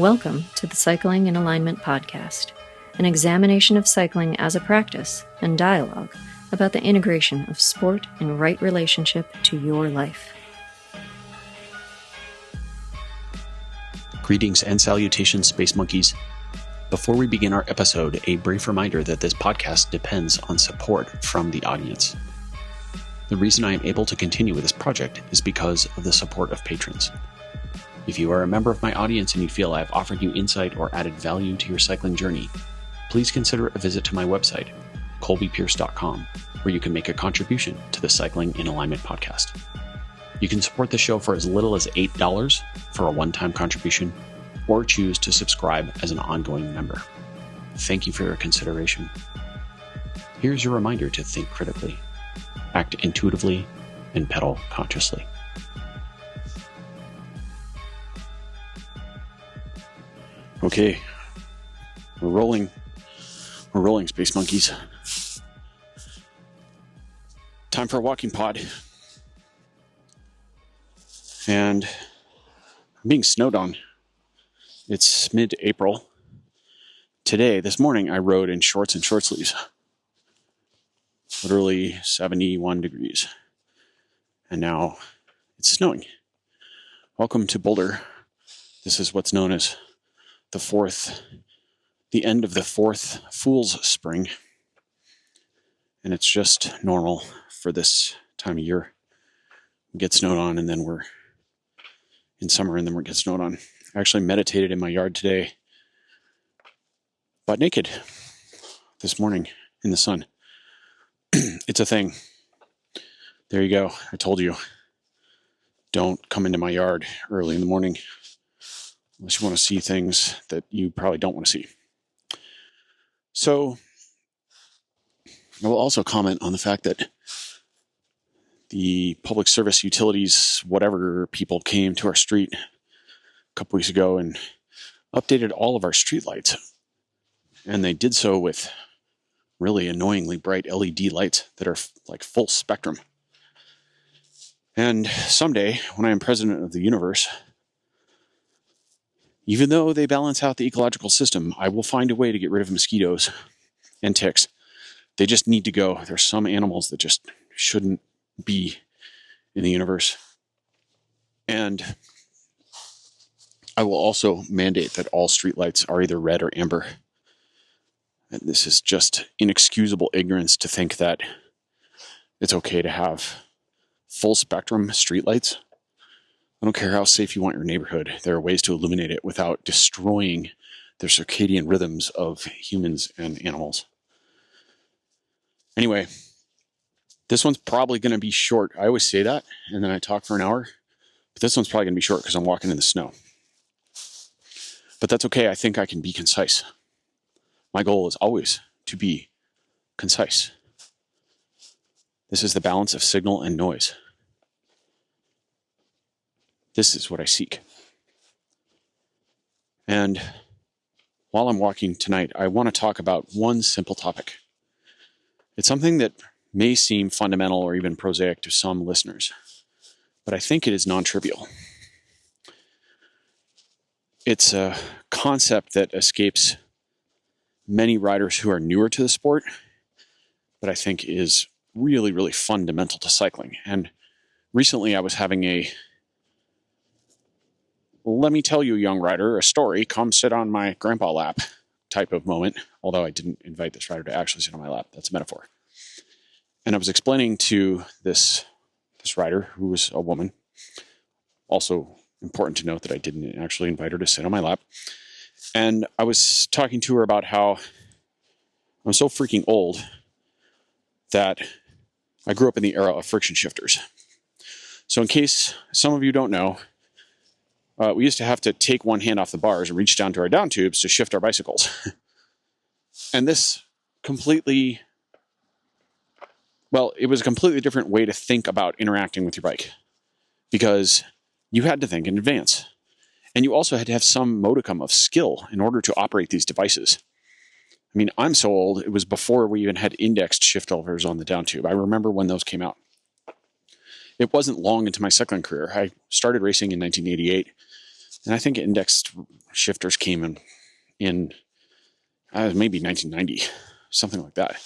Welcome to the Cycling in Alignment podcast, an examination of cycling as a practice and dialogue about the integration of sport in right relationship to your life. Greetings and salutations, Space Monkeys. Before we begin our episode, a brief reminder that this podcast depends on support from the audience. The reason I am able to continue with this project is because of the support of patrons. If you are a member of my audience and you feel I have offered you insight or added value to your cycling journey, please consider a visit to my website, colbypierce.com, where you can make a contribution to the Cycling in Alignment podcast. You can support the show for as little as $8 for a one-time contribution, or choose to subscribe as an ongoing member. Thank you for your consideration. Here's your reminder to think critically, act intuitively, and pedal consciously. Okay, we're rolling. We're rolling, Space Monkeys. Time for a walking pod. And I'm being snowed on. It's mid-April. This morning, I rode in shorts and short sleeves. Literally 71 degrees. And now it's snowing. Welcome to Boulder. This is what's known as the end of the fourth Fool's Spring. And it's just normal for this time of year. We get snowed on, and then we're in summer, and then we get snowed on. I actually meditated in my yard today, butt naked, this morning in the sun. It's a thing. There you go. I told you. Don't come into my yard early in the morning unless you want to see things that you probably don't want to see. So, I will also comment on the fact that the public service utilities, whatever people came to our street a couple weeks ago and updated all of our streetlights. And they did so with really annoyingly bright LED lights that are like full spectrum. And someday, when I am president of the universe, even though they balance out the ecological system, I will find a way to get rid of mosquitoes and ticks. They just need to go. There's some animals that just shouldn't be in the universe. And I will also mandate that all streetlights are either red or amber. And this is just inexcusable ignorance to think that it's okay to have full spectrum streetlights. I don't care how safe you want your neighborhood. There are ways to illuminate it without destroying the circadian rhythms of humans and animals. Anyway, this one's probably going to be short. I always say that, and then I talk for an hour. But this one's probably going to be short because I'm walking in the snow. But that's okay. I think I can be concise. My goal is always to be concise. This is the balance of signal and noise. This is what I seek. And while I'm walking tonight, I want to talk about one simple topic. It's something that may seem fundamental or even prosaic to some listeners, but I think it is non-trivial. It's a concept that escapes many riders who are newer to the sport, but I think is really, really fundamental to cycling. And recently I was having let me tell you, young rider, a story, come sit on my grandpa lap type of moment, although I didn't invite this rider to actually sit on my lap. That's a metaphor. And I was explaining to this rider, who was a woman, also important to note that I didn't actually invite her to sit on my lap. And I was talking to her about how I'm so freaking old that I grew up in the era of friction shifters. So in case some of you don't know, we used to have to take one hand off the bars and reach down to our down tubes to shift our bicycles. And this it was a completely different way to think about interacting with your bike, because you had to think in advance. And you also had to have some modicum of skill in order to operate these devices. I mean, I'm so old, it was before we even had indexed shift levers on the down tube. I remember when those came out. It wasn't long into my cycling career. I started racing in 1988. And I think indexed shifters came in maybe 1990, something like that.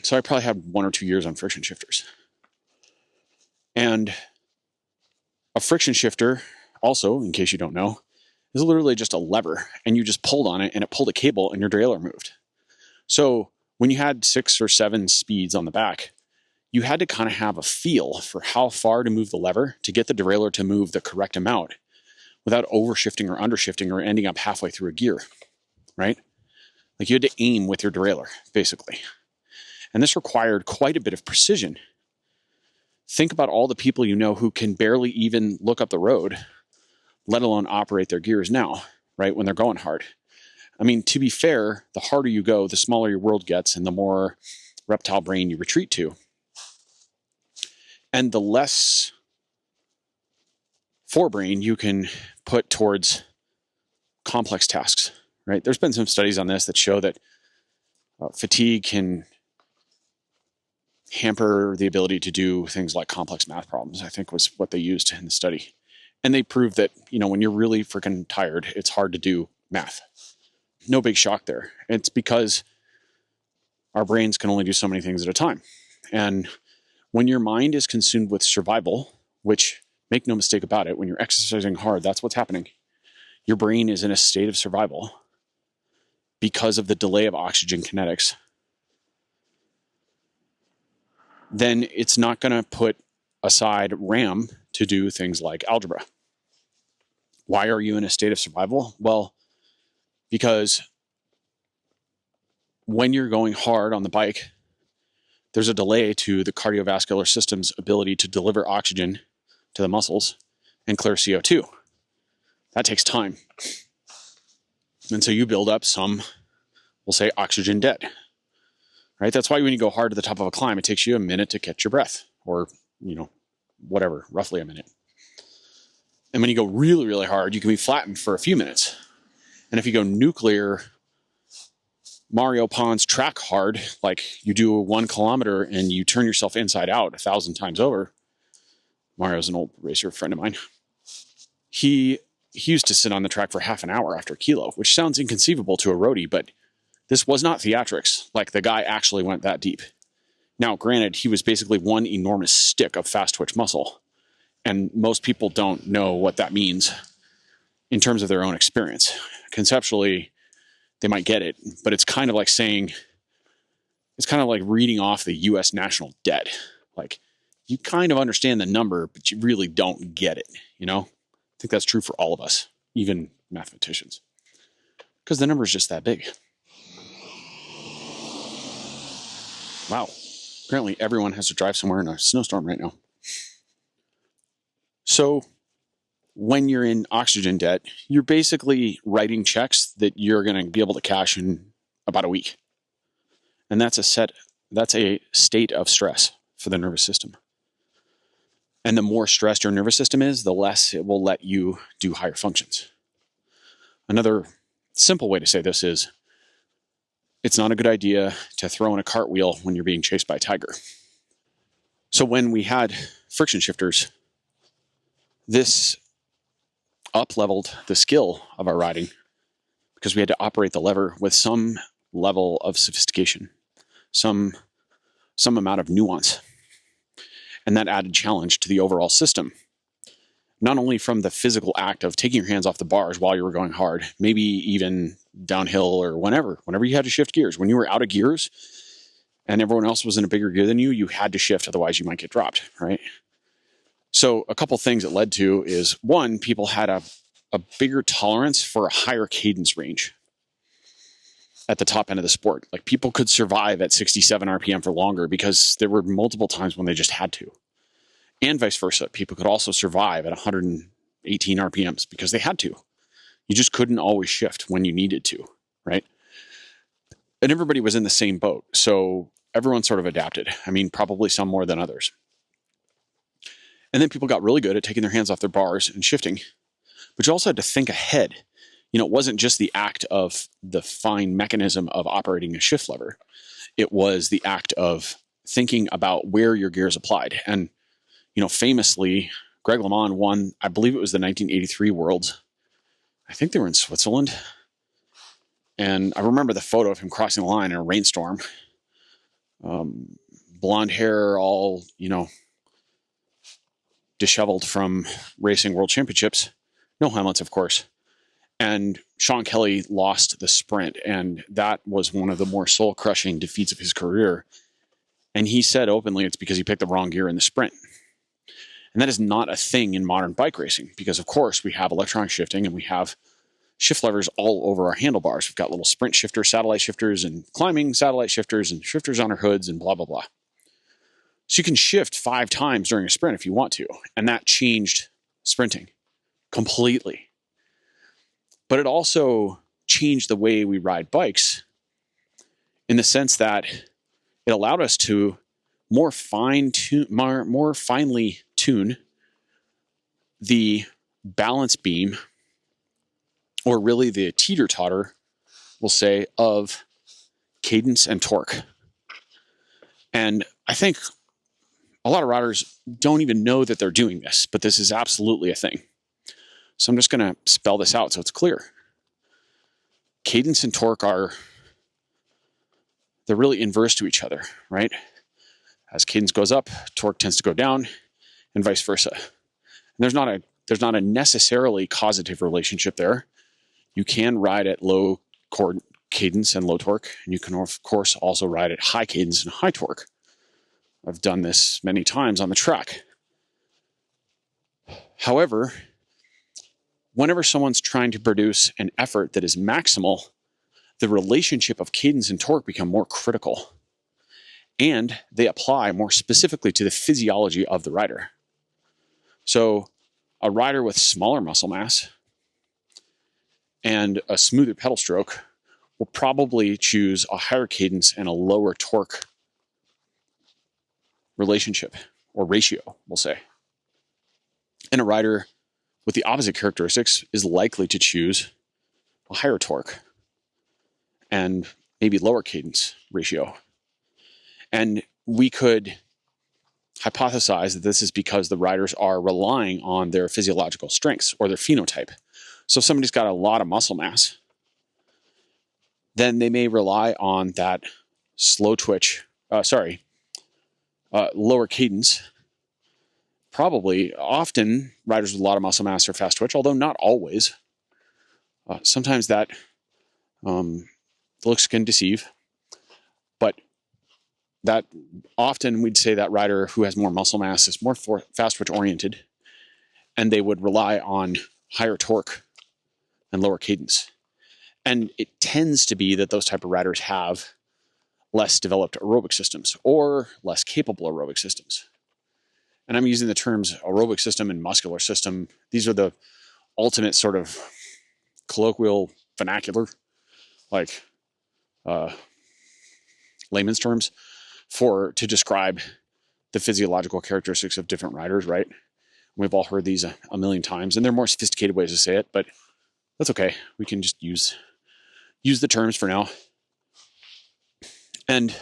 So I probably had 1 or 2 years on friction shifters. And a friction shifter, also, in case you don't know, is literally just a lever, and you just pulled on it and it pulled a cable and your derailleur moved. So when you had 6 or 7 speeds on the back, you had to kind of have a feel for how far to move the lever to get the derailleur to move the correct amount without overshifting or undershifting or ending up halfway through a gear, right? Like you had to aim with your derailleur, basically. And this required quite a bit of precision. Think about all the people you know who can barely even look up the road, let alone operate their gears now, right, when they're going hard. I mean, to be fair, the harder you go, the smaller your world gets and the more reptile brain you retreat to. And the less forebrain you can put towards complex tasks, right? There's been some studies on this that show that fatigue can hamper the ability to do things like complex math problems, I think was what they used in the study. And they proved that, when you're really freaking tired, it's hard to do math. No big shock there. It's because our brains can only do so many things at a time. And when your mind is consumed with survival, which, make no mistake about it, when you're exercising hard, that's what's happening. Your brain is in a state of survival because of the delay of oxygen kinetics. Then it's not going to put aside RAM to do things like algebra. Why are you in a state of survival? Well, because when you're going hard on the bike, there's a delay to the cardiovascular system's ability to deliver oxygen to the muscles and clear CO2. That takes time. And so you build up some, we'll say, oxygen debt. Right? That's why when you go hard to the top of a climb, it takes you a minute to catch your breath, or, whatever, roughly a minute. And when you go really, really hard, you can be flattened for a few minutes. And if you go nuclear Mario Pond's track hard, like you do 1 kilometer and you turn yourself inside out 1,000 times over. Mario's an old racer friend of mine. He used to sit on the track for half an hour after a kilo, which sounds inconceivable to a roadie, but this was not theatrics. Like the guy actually went that deep. Now, granted, he was basically one enormous stick of fast twitch muscle. And most people don't know what that means in terms of their own experience. Conceptually, they might get it, but it's kind of like saying, it's kind of like reading off the US national debt. Like you kind of understand the number, but you really don't get it. I think that's true for all of us, even mathematicians, because the number is just that big. Wow. Apparently everyone has to drive somewhere in a snowstorm right now. So when you're in oxygen debt, you're basically writing checks that you're going to be able to cash in about a week. And that's a state of stress for the nervous system. And the more stressed your nervous system is, the less it will let you do higher functions. Another simple way to say this is, it's not a good idea to throw in a cartwheel when you're being chased by a tiger. So when we had friction shifters, this up-leveled the skill of our riding because we had to operate the lever with some level of sophistication, some amount of nuance. And that added challenge to the overall system. Not only from the physical act of taking your hands off the bars while you were going hard, maybe even downhill or whenever you had to shift gears. When you were out of gears and everyone else was in a bigger gear than you, you had to shift, otherwise you might get dropped, right? So a couple things it led to is, one, people had a bigger tolerance for a higher cadence range at the top end of the sport. Like people could survive at 67 RPM for longer because there were multiple times when they just had to. And vice versa. People could also survive at 118 RPMs because they had to. You just couldn't always shift when you needed to, right? And everybody was in the same boat. So everyone sort of adapted. I mean, probably some more than others. And then people got really good at taking their hands off their bars and shifting. But you also had to think ahead. It wasn't just the act of the fine mechanism of operating a shift lever. It was the act of thinking about where your gear is applied. And famously, Greg LeMond won, I believe it was the 1983 Worlds. I think they were in Switzerland. And I remember the photo of him crossing the line in a rainstorm. Blonde hair, all, disheveled from racing world championships. No helmets, of course. And Sean Kelly lost the sprint, and that was one of the more soul-crushing defeats of his career. And he said openly it's because he picked the wrong gear in the sprint. And that is not a thing in modern bike racing, because, of course, we have electronic shifting, and we have shift levers all over our handlebars. We've got little sprint shifters, satellite shifters, and climbing satellite shifters, and shifters on our hoods, and blah, blah, blah. So you can shift 5 times during a sprint if you want to, and that changed sprinting completely. But it also changed the way we ride bikes in the sense that it allowed us to more finely tune the balance beam, or really the teeter totter, we'll say, of cadence and torque. And I think a lot of riders don't even know that they're doing this, but this is absolutely a thing. So I'm just going to spell this out so it's clear. Cadence and torque they're really inverse to each other, right? As cadence goes up, torque tends to go down, and vice versa. And there's not a necessarily causative relationship there. You can ride at low cadence and low torque, and you can, of course, also ride at high cadence and high torque. I've done this many times on the track. However, whenever someone's trying to produce an effort that is maximal, the relationship of cadence and torque become more critical, and they apply more specifically to the physiology of the rider. So a rider with smaller muscle mass and a smoother pedal stroke will probably choose a higher cadence and a lower torque relationship, or ratio, we'll say. And a rider with the opposite characteristics is likely to choose a higher torque and maybe lower cadence ratio. And we could hypothesize that this is because the riders are relying on their physiological strengths or their phenotype. So if somebody's got a lot of muscle mass, then they may rely on that lower cadence. Probably, often, riders with a lot of muscle mass are fast twitch, although not always. Sometimes that looks can deceive, but that often we'd say that rider who has more muscle mass is more fast twitch oriented, and they would rely on higher torque and lower cadence. And it tends to be that those type of riders have less developed aerobic systems or less capable aerobic systems. And I'm using the terms aerobic system and muscular system. These are the ultimate sort of colloquial vernacular, like layman's terms, to describe the physiological characteristics of different riders, right? We've all heard these a million times, and there are more sophisticated ways to say it, but that's okay. We can just use the terms for now. And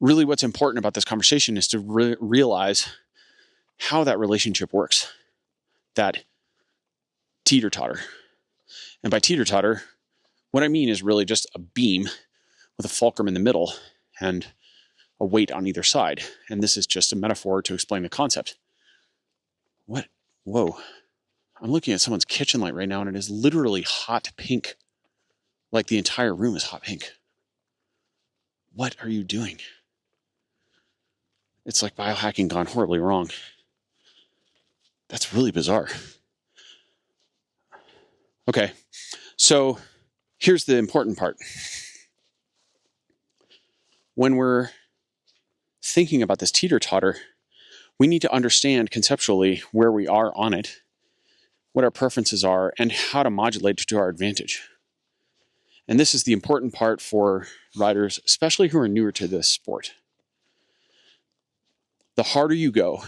really what's important about this conversation is to realize how that relationship works, that teeter-totter. And by teeter-totter, what I mean is really just a beam with a fulcrum in the middle and a weight on either side. And this is just a metaphor to explain the concept. What? Whoa. I'm looking at someone's kitchen light right now, and it is literally hot pink. Like the entire room is hot pink. What are you doing? It's like biohacking gone horribly wrong. That's really bizarre. Okay, so here's the important part. When we're thinking about this teeter-totter, we need to understand conceptually where we are on it, what our preferences are, and how to modulate to our advantage. And this is the important part for riders, especially who are newer to this sport. The harder you go,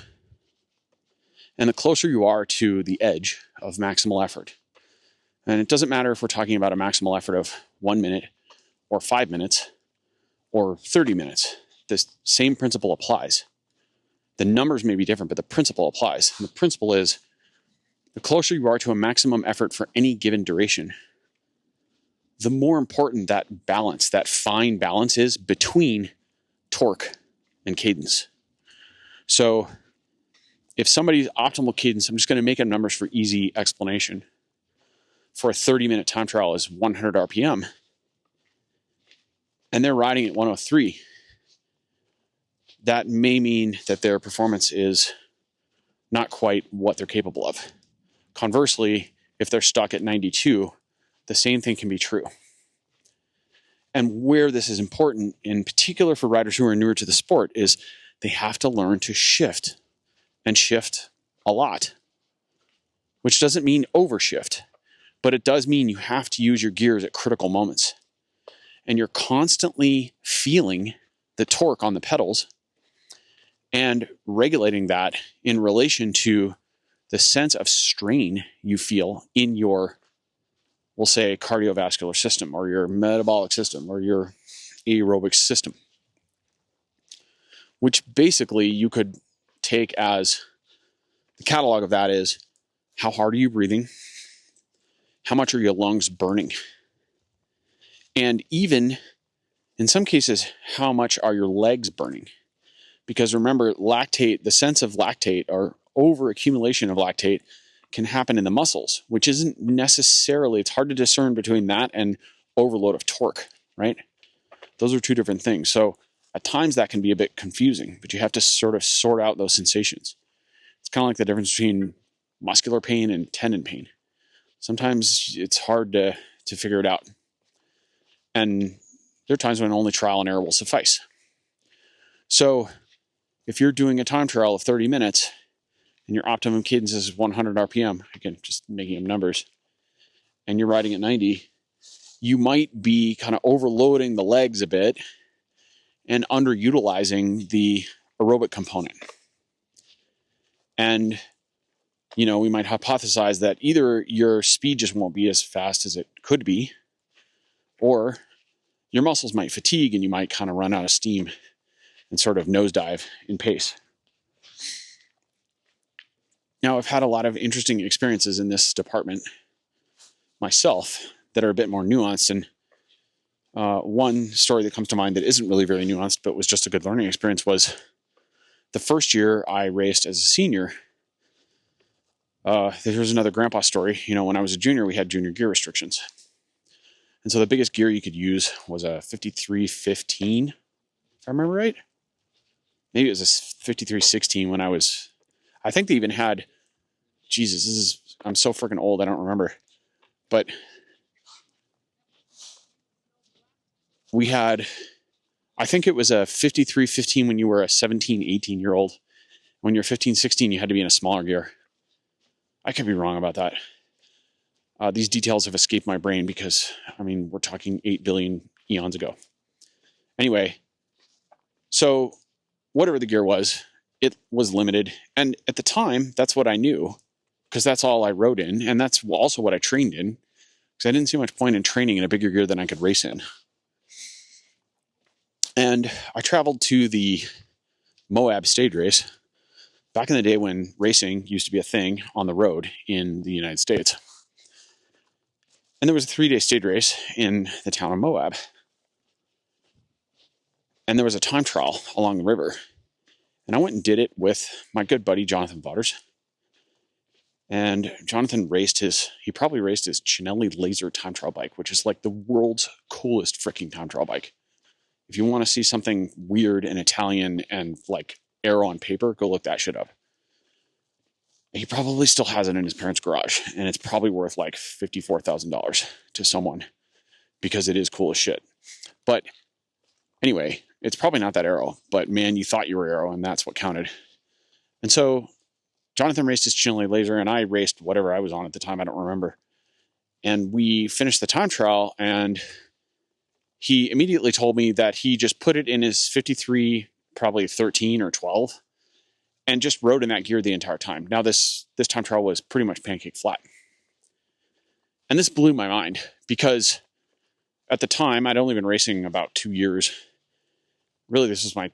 and the closer you are to the edge of maximal effort. And it doesn't matter if we're talking about a maximal effort of 1 minute or 5 minutes or 30 minutes. This same principle applies. The numbers may be different, but the principle applies. And the principle is the closer you are to a maximum effort for any given duration, the more important that balance, that fine balance is between torque and cadence. So if somebody's optimal cadence, I'm just going to make up numbers for easy explanation, for a 30-minute time trial is 100 RPM, and they're riding at 103, that may mean that their performance is not quite what they're capable of. Conversely, if they're stuck at 92, the same thing can be true. And where this is important, in particular for riders who are newer to the sport, is they have to learn to shift, and shift a lot, which doesn't mean overshift, but it does mean you have to use your gears at critical moments. And you're constantly feeling the torque on the pedals and regulating that in relation to the sense of strain you feel in your, we'll say, cardiovascular system or your metabolic system or your aerobic system, which basically you could take as the catalog of that is how hard are you breathing? How much are your lungs burning? And even in some cases, how much are your legs burning? Because remember, lactate, the sense of lactate or over accumulation of lactate can happen in the muscles, which isn't necessarily, it's hard to discern between that and overload of torque, right? Those are two different things. So at times that can be a bit confusing, but you have to sort of sort out those sensations. It's kind of like the difference between muscular pain and tendon pain. Sometimes it's hard to figure it out. And there are times when only trial and error will suffice. So if you're doing a time trial of 30 minutes and your optimum cadence is 100 RPM, again, just making up numbers, and you're riding at 90, you might be kind of overloading the legs a bit and underutilizing the aerobic component. And, you know, we might hypothesize that either your speed just won't be as fast as it could be, or your muscles might fatigue and you might kind of run out of steam and sort of nosedive in pace. Now, I've had a lot of interesting experiences in this department myself that are a bit more nuanced. And one story that comes to mind that isn't really very nuanced, but was just a good learning experience, was the first year I raced as a senior. There's another grandpa story. You know, when I was a junior, we had junior gear restrictions. And so the biggest gear you could use was a 5315, if I remember right. Maybe it was a 5316 when I think they even had, I'm so freaking old, I don't remember. But we had, I think it was a 5315 when you were a 17, 18-year-old. When you're 15, 16, you had to be in a smaller gear. I could be wrong about that. These details have escaped my brain because, I mean, we're talking 8 billion eons ago. Anyway, so whatever the gear was, it was limited. And at the time, that's what I knew, because that's all I rode in. And that's also what I trained in, because I didn't see much point in training in a bigger gear than I could race in. And I traveled to the Moab stage race back in the day when racing used to be a thing on the road in the United States. And there was a 3-day stage race in the town of Moab. And there was a time trial along the river. And I went and did it with my good buddy, Jonathan Butters. And Jonathan probably raced his Chinelli Laser time trial bike, which is like the world's coolest freaking time trial bike. If you want to see something weird and Italian and like aero on paper, go look that shit up. He probably still has it in his parents' garage, and it's probably worth like $54,000 to someone because it is cool as shit. But anyway, it's probably not that aero, but man, you thought you were aero, and that's what counted. And so Jonathan raced his Chinelli Laser, and I raced whatever I was on at the time. I don't remember. And we finished the time trial, and he immediately told me that he just put it in his 53, probably 13 or 12, and just rode in that gear the entire time. Now, this time trial was pretty much pancake flat. And this blew my mind because at the time, I'd only been racing about 2 years. Really, this was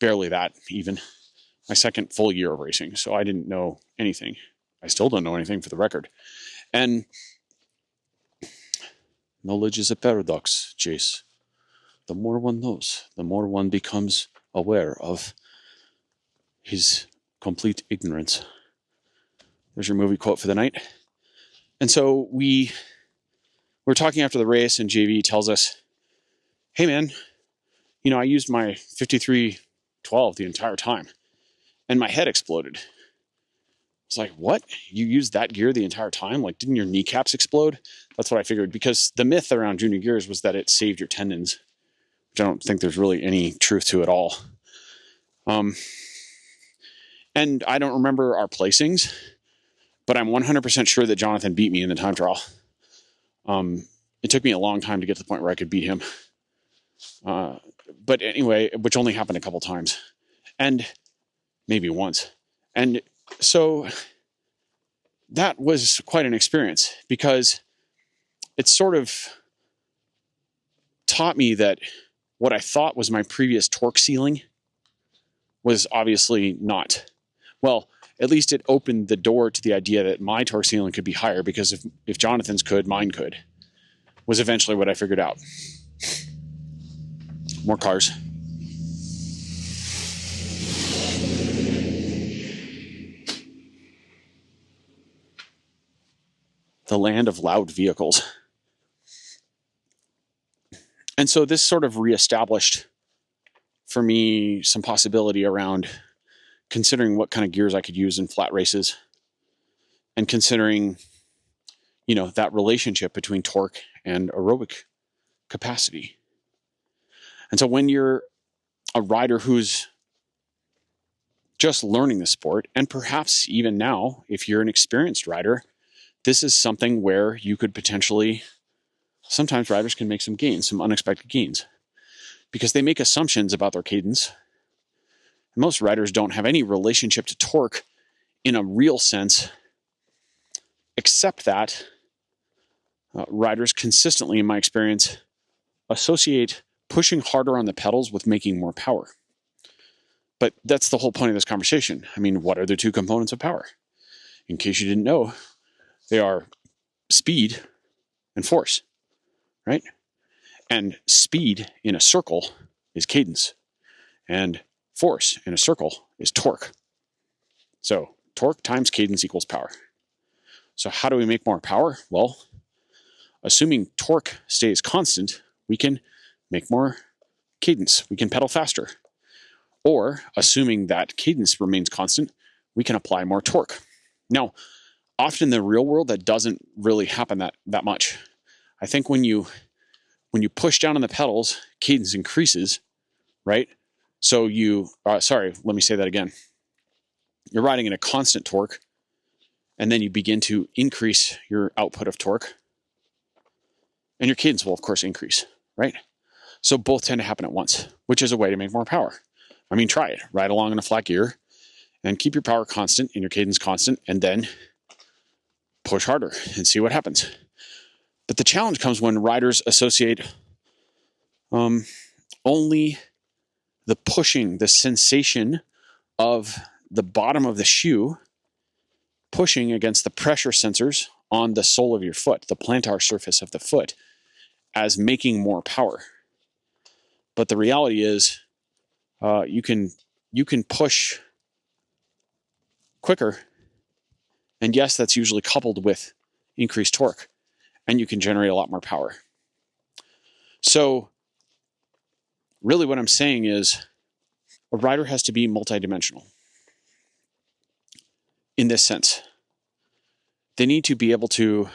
barely that even. my second full year of racing, so I didn't know anything. I still don't know anything, for the record. And knowledge is a paradox, Jace. The more one knows, the more one becomes aware of his complete ignorance. There's your movie quote for the night. And so we're talking after the race, and JV tells us, hey man, I used my 5312 the entire time, and my head exploded. It's like, what? You used that gear the entire time? Like, didn't your kneecaps explode? That's what I figured, because the myth around junior gears was that it saved your tendons, which I don't think there's really any truth to at all. And I don't remember our placings, but I'm 100% sure that Jonathan beat me in the time trial. It took me a long time to get to the point where I could beat him. But anyway, which only happened a couple times, and maybe once. And so that was quite an experience, because it sort of taught me that what I thought was my previous torque ceiling was obviously not. Well, at least it opened the door to the idea that my torque ceiling could be higher, because if Jonathan's could, mine could, was eventually what I figured out. More cars. The land of loud vehicles. And so this sort of reestablished for me some possibility around considering what kind of gears I could use in flat races, and considering, that relationship between torque and aerobic capacity. And so when you're a rider who's just learning the sport, and perhaps even now, if you're an experienced rider, this is something where you could potentially, sometimes riders can make some gains, some unexpected gains, because they make assumptions about their cadence. Most riders don't have any relationship to torque in a real sense, except that riders consistently, in my experience, associate pushing harder on the pedals with making more power. But that's the whole point of this conversation. I mean, what are the two components of power? In case you didn't know, they are speed and force, right? And speed in a circle is cadence, and force in a circle is torque. So torque times cadence equals power. So how do we make more power? Well, assuming torque stays constant, we can make more cadence. We can pedal faster. Or assuming that cadence remains constant, we can apply more torque. Now, often in the real world, that doesn't really happen that much. I think when you push down on the pedals, cadence increases, right? So let me say that again. You're riding in a constant torque, and then you begin to increase your output of torque, and your cadence will, of course, increase, right? So both tend to happen at once, which is a way to make more power. I mean, try it. Ride along in a flat gear and keep your power constant and your cadence constant, and then push harder and see what happens. But the challenge comes when riders associate only the pushing, the sensation of the bottom of the shoe pushing against the pressure sensors on the sole of your foot, the plantar surface of the foot, as making more power. But the reality is, you can push quicker, and yes, that's usually coupled with increased torque, and you can generate a lot more power. So really what I'm saying is a rider has to be multidimensional in this sense. They need to be able to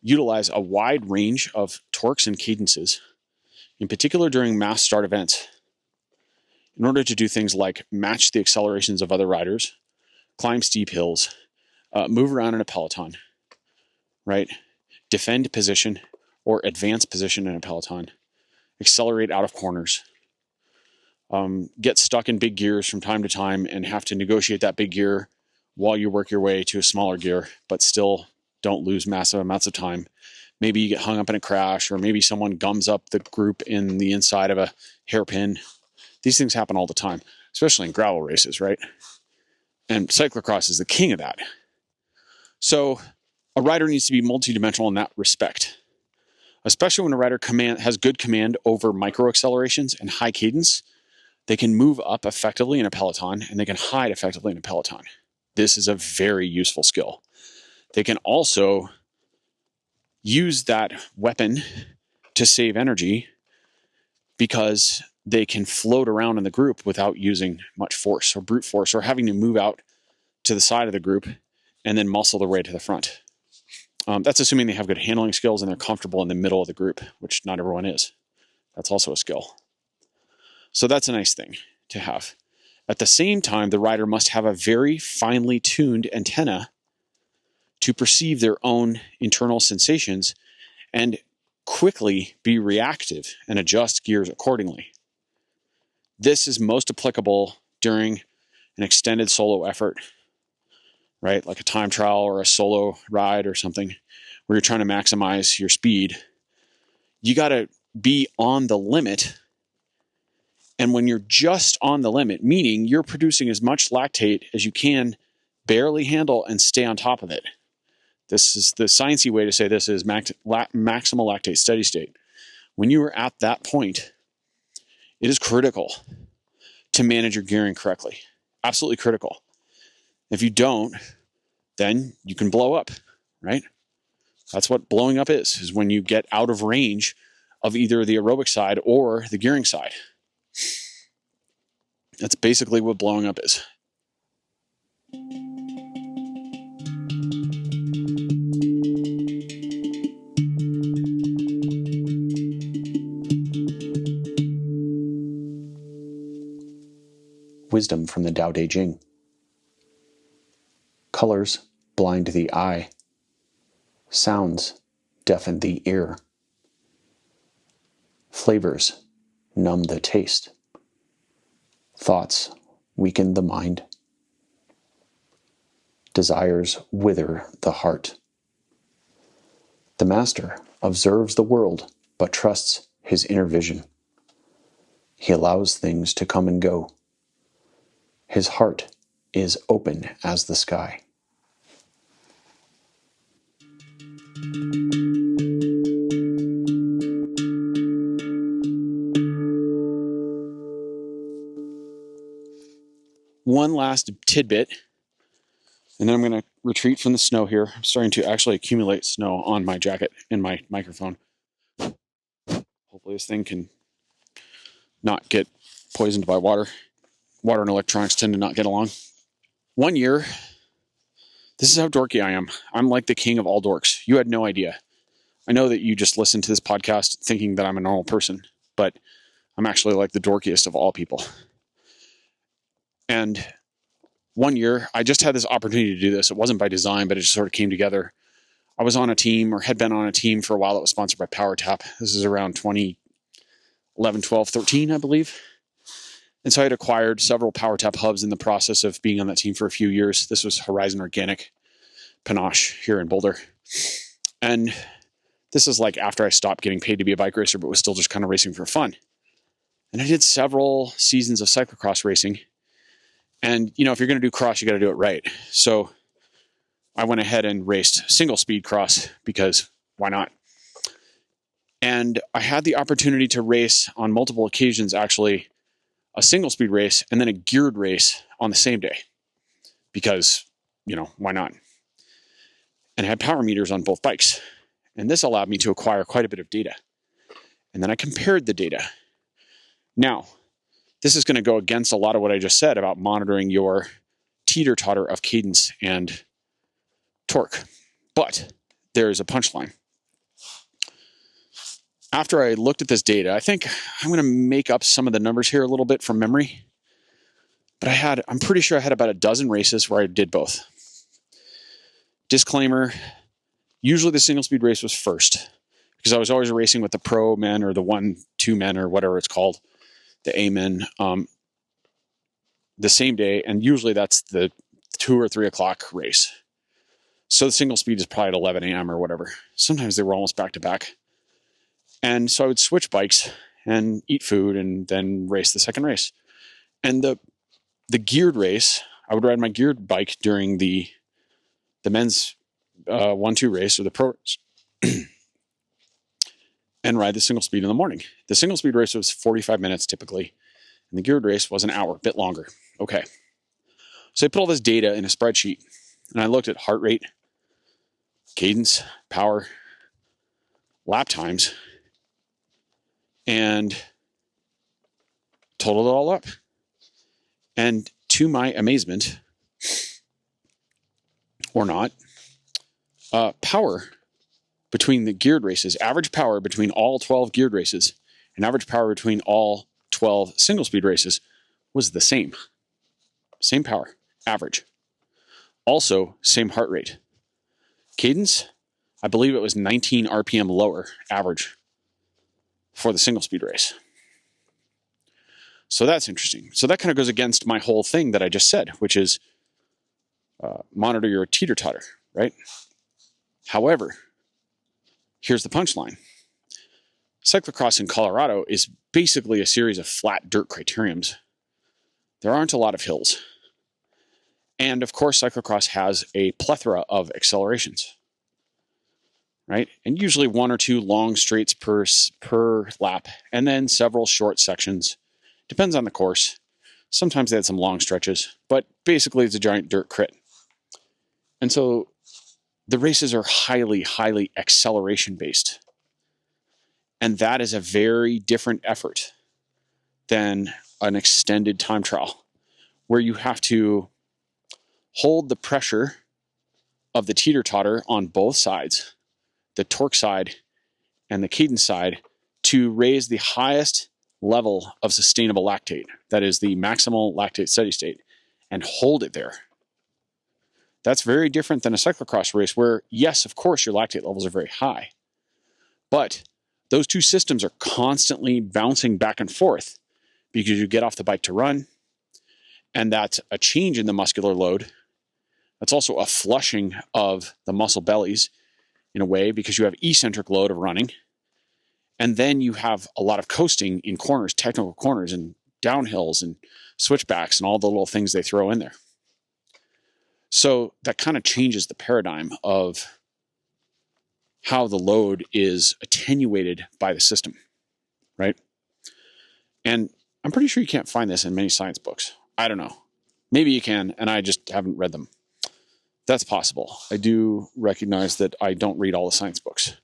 utilize a wide range of torques and cadences, in particular during mass start events, in order to do things like match the accelerations of other riders, climb steep hills, move around in a peloton, right? Defend position or advance position in a peloton, accelerate out of corners, get stuck in big gears from time to time and have to negotiate that big gear while you work your way to a smaller gear, but still don't lose massive amounts of time. Maybe you get hung up in a crash, or maybe someone gums up the group in the inside of a hairpin. These things happen all the time. especially in gravel races, right? And cyclocross is the king of that. So a rider needs to be multidimensional in that respect, especially when a rider has good command over micro accelerations and high cadence. They can move up effectively in a peloton, and they can hide effectively in a peloton. This is a very useful skill. They can also use that weapon to save energy because they can float around in the group without using much force or brute force or having to move out to the side of the group and then muscle their way to the front. That's assuming they have good handling skills and they're comfortable in the middle of the group, which not everyone is. That's also a skill. So that's a nice thing to have. At the same time, the rider must have a very finely tuned antenna to perceive their own internal sensations and quickly be reactive and adjust gears accordingly. This is most applicable during an extended solo effort, right? Like a time trial or a solo ride or something where you're trying to maximize your speed. You got to be on the limit. And when you're just on the limit, meaning you're producing as much lactate as you can barely handle and stay on top of it. This is the sciencey way to say this is maximal lactate steady state. When you are at that point, it is critical to manage your gearing correctly. Absolutely critical. If you don't, then you can blow up, right? That's what blowing up is when you get out of range of either the aerobic side or the gearing side. That's basically what blowing up is. Wisdom from the Tao Te Ching. Colors blind the eye. Sounds deafen the ear. Flavors numb the taste. Thoughts weaken the mind. Desires wither the heart. The master observes the world but trusts his inner vision. He allows things to come and go. His heart is open as the sky. One last tidbit, and then I'm going to retreat from the snow here. I'm starting to actually accumulate snow on my jacket and my microphone. Hopefully this thing can not get poisoned by water. Water and electronics tend to not get along. One year, this is how dorky I am. I'm like the king of all dorks. You had no idea. I know that you just listened to this podcast thinking that I'm a normal person, but I'm actually like the dorkiest of all people. And one year, I just had this opportunity to do this. It wasn't by design, but it just sort of came together. I was on a team, or had been on a team for a while that was sponsored by PowerTap. This is around 2011, 12, 13, I believe. And so I had acquired several PowerTap hubs in the process of being on that team for a few years. This was Horizon Organic Panache here in Boulder. And this is like after I stopped getting paid to be a bike racer, but was still just kind of racing for fun. And I did several seasons of cyclocross racing. And, you know, if you're going to do cross, you got to do it right. So I went ahead and raced single speed cross because why not? And I had the opportunity to race on multiple occasions, actually, a single speed race and then a geared race on the same day because, you know, why not? And I had power meters on both bikes. And this allowed me to acquire quite a bit of data. And then I compared the data. Now, this is going to go against a lot of what I just said about monitoring your teeter totter of cadence and torque. But there is a punchline. After I looked at this data, I think I'm going to make up some of the numbers here a little bit from memory. But I'm pretty sure I had about a dozen races where I did both. Disclaimer, usually the single speed race was first because I was always racing with the pro men or the 1-2 men or whatever it's called, the A men, the same day. And usually that's the 2 or 3 o'clock race. So the single speed is probably at 11 a.m. or whatever. Sometimes they were almost back to back. And so I would switch bikes and eat food and then race the second race. And the the geared race, I would ride my geared bike during the men's 1-2 race or the pro race and ride the single speed in the morning. The single speed race was 45 minutes typically, and the geared race was an hour, a bit longer. Okay. So I put all this data in a spreadsheet, and I looked at heart rate, cadence, power, lap times, and totaled it all up. And to my amazement, or not, power between the geared races, average power between all 12 geared races, and average power between all 12 single speed races was the same. Same power, average. Also, same heart rate. Cadence, I believe it was 19 RPM lower, average, for the single speed race. So that's interesting. So that kind of goes against my whole thing that I just said, which is monitor your teeter totter, right? However, here's the punchline. Cyclocross in Colorado is basically a series of flat dirt criteriums. There aren't a lot of hills. And of course, cyclocross has a plethora of accelerations, right? And usually 1 or 2 long straights per lap, and then several short sections. Depends on the course. Sometimes they had some long stretches, but basically it's a giant dirt crit. And so the races are highly, highly acceleration based. And that is a very different effort than an extended time trial, where you have to hold the pressure of the teeter-totter on both sides, the torque side and the cadence side, to raise the highest level of sustainable lactate, that is the maximal lactate steady state, and hold it there. That's very different than a cyclocross race where, yes, of course, your lactate levels are very high, but those two systems are constantly bouncing back and forth because you get off the bike to run, and that's a change in the muscular load. That's also a flushing of the muscle bellies in a way because you have eccentric load of running. And then you have a lot of coasting in corners, technical corners and downhills and switchbacks and all the little things they throw in there. So that kind of changes the paradigm of how the load is attenuated by the system, right? And I'm pretty sure you can't find this in many science books. I don't know. Maybe you can, and I just haven't read them. That's possible. I do recognize that I don't read all the science books,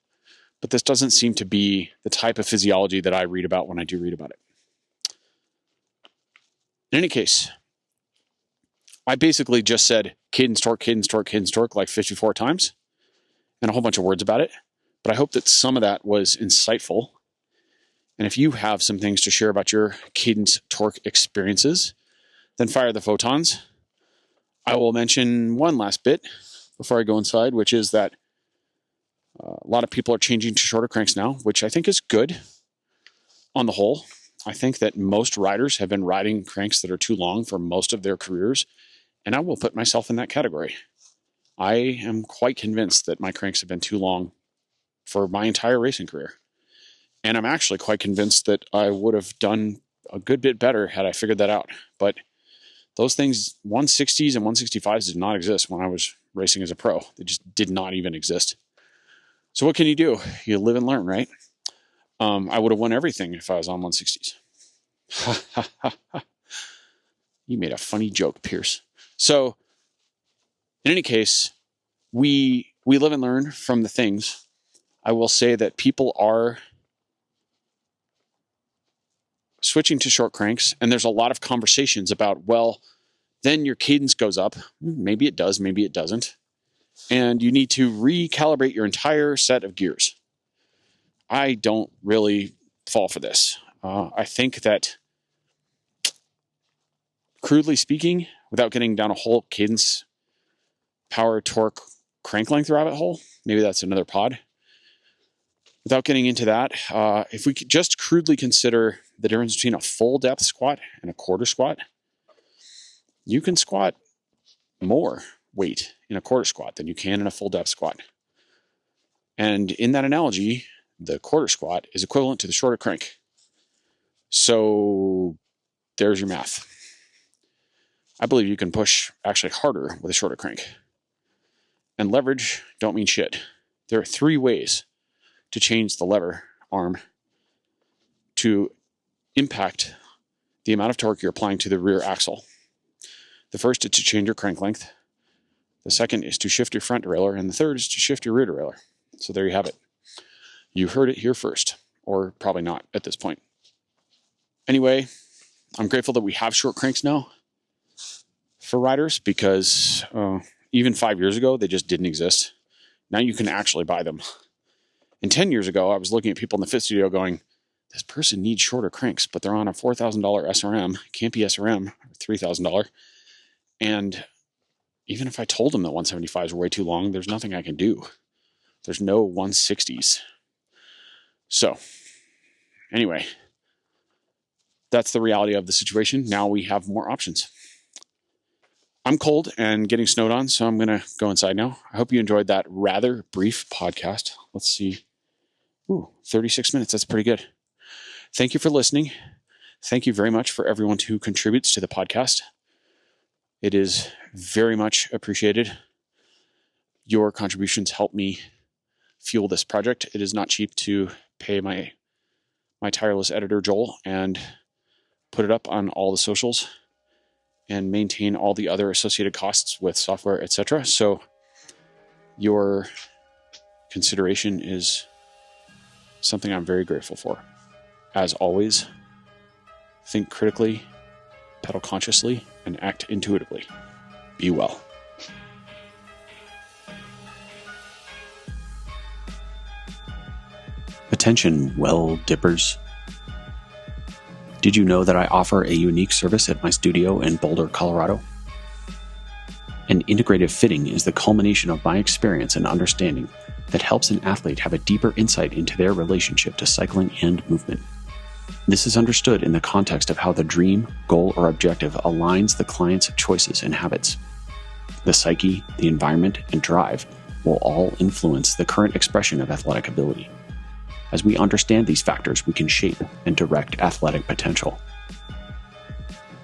but this doesn't seem to be the type of physiology that I read about when I do read about it. In any case, I basically just said cadence, torque, cadence, torque, cadence, torque like 54 times and a whole bunch of words about it. But I hope that some of that was insightful. And if you have some things to share about your cadence torque experiences, then fire the photons. I will mention one last bit before I go inside, which is that a lot of people are changing to shorter cranks now, which I think is good on the whole. I think that most riders have been riding cranks that are too long for most of their careers, and I will put myself in that category. I am quite convinced that my cranks have been too long for my entire racing career. And I'm actually quite convinced that I would have done a good bit better had I figured that out. But those things, 160s and 165s, did not exist when I was racing as a pro. They just did not even exist. So what can you do? You live and learn, right? I would have won everything if I was on 160s. You made a funny joke, Pierce. So in any case, we live and learn from the things. I will say that people are switching to short cranks, and there's a lot of conversations about, well, then your cadence goes up. Maybe it does, maybe it doesn't. And you need to recalibrate your entire set of gears. I don't really fall for this. I think that, crudely speaking, without getting down a whole cadence, power, torque, crank length rabbit hole, maybe that's another pod. Without getting into that, if we could just crudely consider the difference between a full depth squat and a quarter squat, you can squat more weight in a quarter squat than you can in a full depth squat. And in that analogy, the quarter squat is equivalent to the shorter crank. So there's your math. I believe you can push actually harder with a shorter crank. And leverage don't mean shit. There are 3 ways to change the lever arm to impact the amount of torque you're applying to the rear axle. The first is to change your crank length. The second is to shift your front derailleur. And the third is to shift your rear derailleur. So there you have it. You heard it here first, or probably not at this point. Anyway, I'm grateful that we have short cranks now for riders because even 5 years ago, they just didn't exist. Now you can actually buy them. And 10 years ago, I was looking at people in the fit studio going, this person needs shorter cranks, but they're on a $4,000 SRM, can't be SRM, or $3,000. And even if I told them that 175s were way too long, there's nothing I can do. There's no 160s. So anyway, that's the reality of the situation. Now we have more options. I'm cold and getting snowed on, so I'm going to go inside now. I hope you enjoyed that rather brief podcast. Let's see. 36 minutes. That's pretty good. Thank you for listening. Thank you very much for everyone who contributes to the podcast. It is very much appreciated. Your contributions help me fuel this project. It is not cheap to pay my tireless editor, Joel, and put it up on all the socials and maintain all the other associated costs with software, etc. So your consideration is something I'm very grateful for. As always, think critically, pedal consciously, and act intuitively. Be well. Attention, well dippers. Did you know that I offer a unique service at my studio in Boulder, Colorado? An integrative fitting is the culmination of my experience and understanding that helps an athlete have a deeper insight into their relationship to cycling and movement. This is understood in the context of how the dream, goal, or objective aligns the client's choices and habits. The psyche, the environment, and drive will all influence the current expression of athletic ability. As we understand these factors, we can shape and direct athletic potential.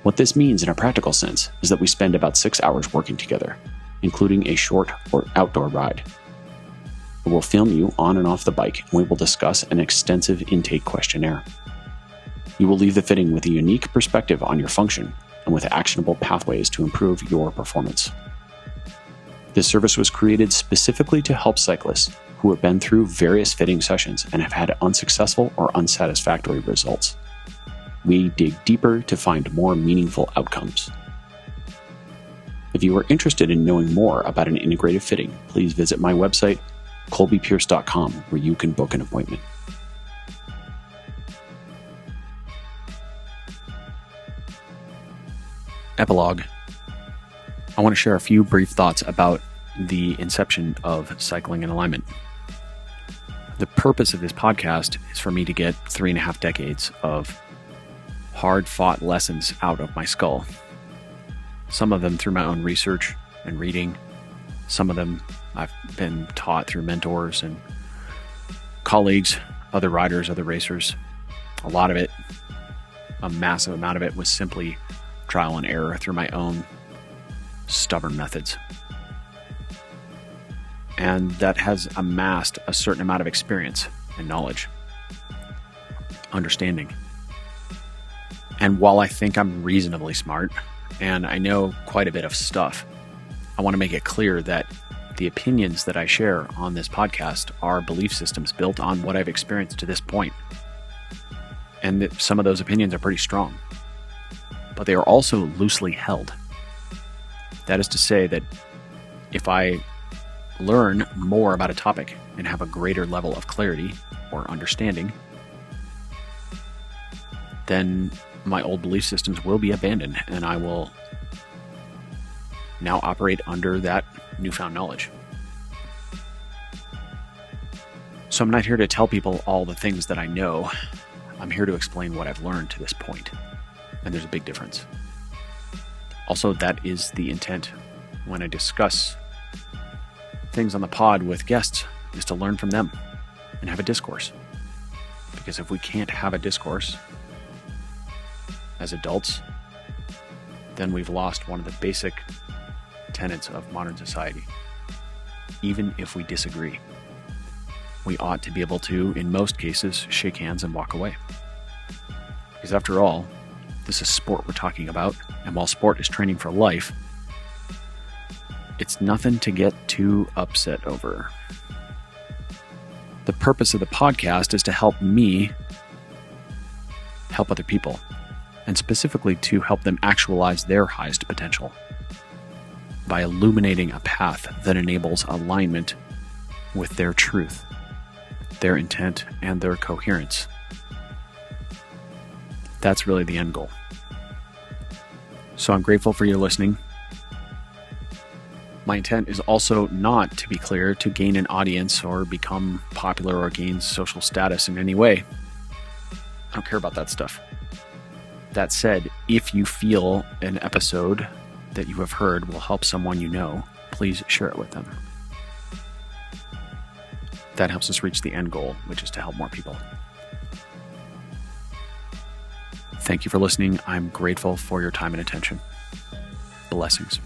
What this means in a practical sense is that we spend about 6 hours working together, including a short or outdoor ride. We will film you on and off the bike, and we will discuss an extensive intake questionnaire. You will leave the fitting with a unique perspective on your function and with actionable pathways to improve your performance. This service was created specifically to help cyclists who have been through various fitting sessions and have had unsuccessful or unsatisfactory results. We dig deeper to find more meaningful outcomes. If you are interested in knowing more about an integrative fitting, please visit my website, colbypierce.com, where you can book an appointment. Epilogue. I want to share a few brief thoughts about the inception of cycling and alignment. The purpose of this podcast is for me to get 3.5 decades of hard-fought lessons out of my skull. Some of them through my own research and reading. Some of them I've been taught through mentors and colleagues, other riders, other racers. A lot of it, a massive amount of it, was simply trial and error through my own stubborn methods. And that has amassed a certain amount of experience and knowledge, understanding. And while I think I'm reasonably smart and I know quite a bit of stuff, I want to make it clear that the opinions that I share on this podcast are belief systems built on what I've experienced to this point. And that some of those opinions are pretty strong, but they are also loosely held. That is to say that if I learn more about a topic and have a greater level of clarity or understanding, then my old belief systems will be abandoned and I will now operate under that newfound knowledge. So I'm not here to tell people all the things that I know. I'm here to explain what I've learned to this point. And there's a big difference. Also, that is the intent when I discuss things on the pod with guests, is to learn from them and have a discourse. Because if we can't have a discourse as adults, then we've lost one of the basic tenets of modern society. Even if we disagree, we ought to be able to, in most cases, shake hands and walk away. Because after all, this is sport we're talking about, and while sport is training for life, it's nothing to get too upset over. The purpose of the podcast is to help me help other people, and specifically to help them actualize their highest potential by illuminating a path that enables alignment with their truth, their intent, and their coherence. That's really the end goal. So I'm grateful for your listening. My intent is also not, to be clear, to gain an audience or become popular or gain social status in any way. I don't care about that stuff. That said, if you feel an episode that you have heard will help someone you know, please share it with them. That helps us reach the end goal, which is to help more people. Thank you for listening. I'm grateful for your time and attention. Blessings.